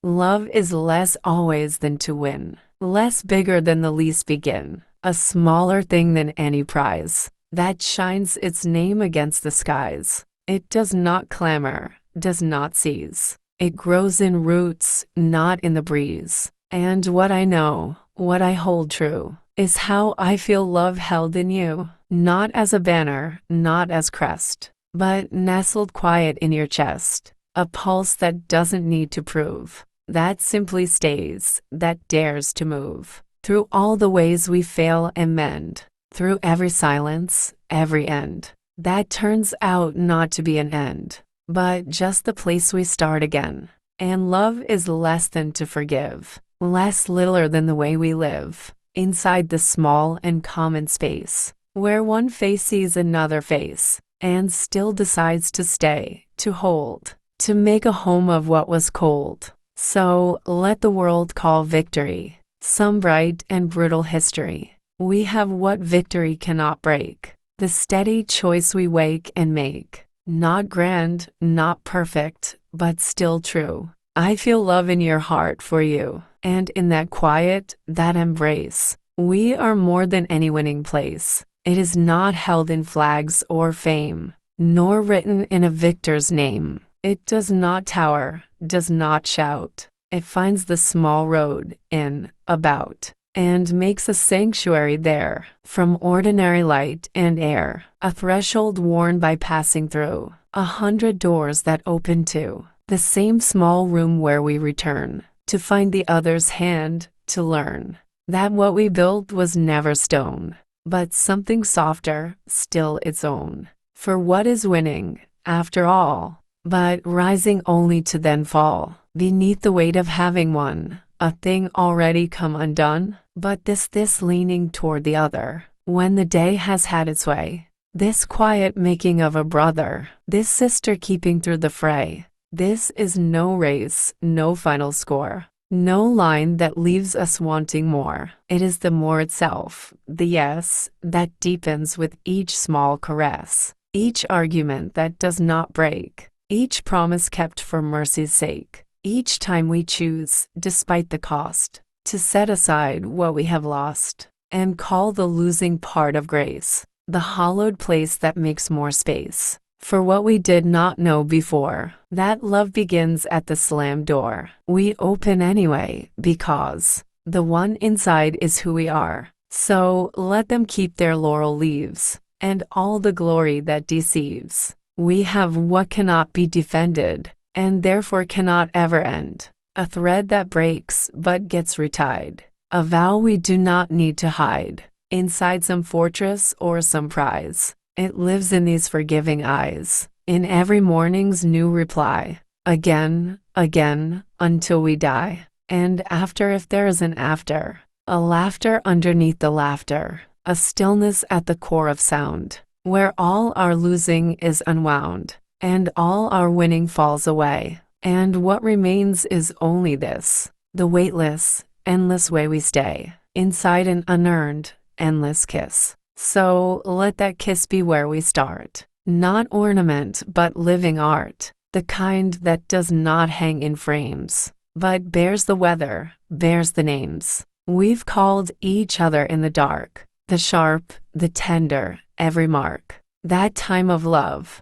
Love is less always than to win, less bigger than the least begin, a smaller thing than any prize that shines its name against the skies. It does not clamor, does not seize. It grows in roots, not in the breeze. And what I know, what I hold true, is how I feel love held in you, not as a banner, not as crest, but nestled quiet in your chest, a pulse that doesn't need to prove, that simply stays, that dares to move, through all the ways we fail and mend, through every silence, every end, that turns out not to be an end, but just the place we start again. And love is less than to forgive, less littler than the way we live, inside the small and common space, where one face sees another face, and still decides to stay, to hold, to make a home of what was cold. So, let the world call victory some bright and brutal history. We have what victory cannot break, the steady choice we wake and make, not grand, not perfect, but still true. I feel love in your heart for you, and in that quiet, that embrace, we are more than any winning place. It is not held in flags or fame, nor written in a victor's name. It does not tower, does not shout. It finds the small road, in, about, and makes a sanctuary there, from ordinary light and air, a threshold worn by passing through, 100 doors that open to the same small room where we return, to find the other's hand, to learn that what we built was never stone, but something softer, still its own. For what is winning, after all, but rising only to then fall, beneath the weight of having won, a thing already come undone? But this leaning toward the other, when the day has had its way, this quiet making of a brother, this sister keeping through the fray, this is no race, no final score, no line that leaves us wanting more. It is the more itself, the yes, that deepens with each small caress, each argument that does not break, each promise kept for mercy's sake, each time we choose, despite the cost, to set aside what we have lost, and call the losing part of grace, the hollowed place that makes more space for what we did not know before. That love begins at the slammed door. We open anyway, because the one inside is who we are. So let them keep their laurel leaves, and all the glory that deceives. We have what cannot be defended, and therefore cannot ever end. A thread that breaks but gets retied. A vow we do not need to hide, inside some fortress or some prize. It lives in these forgiving eyes, in every morning's new reply. Again, again, until we die. And after, if there is an after, a laughter underneath the laughter, a stillness at the core of sound, where all our losing is unwound, and all our winning falls away. And what remains is only this, the weightless, endless way we stay, inside an unearned, endless kiss. So let that kiss be where we start, not ornament but living art, the kind that does not hang in frames, but bears the weather, bears the names we've called each other in the dark, the sharp, the tender, every mark, that time of love,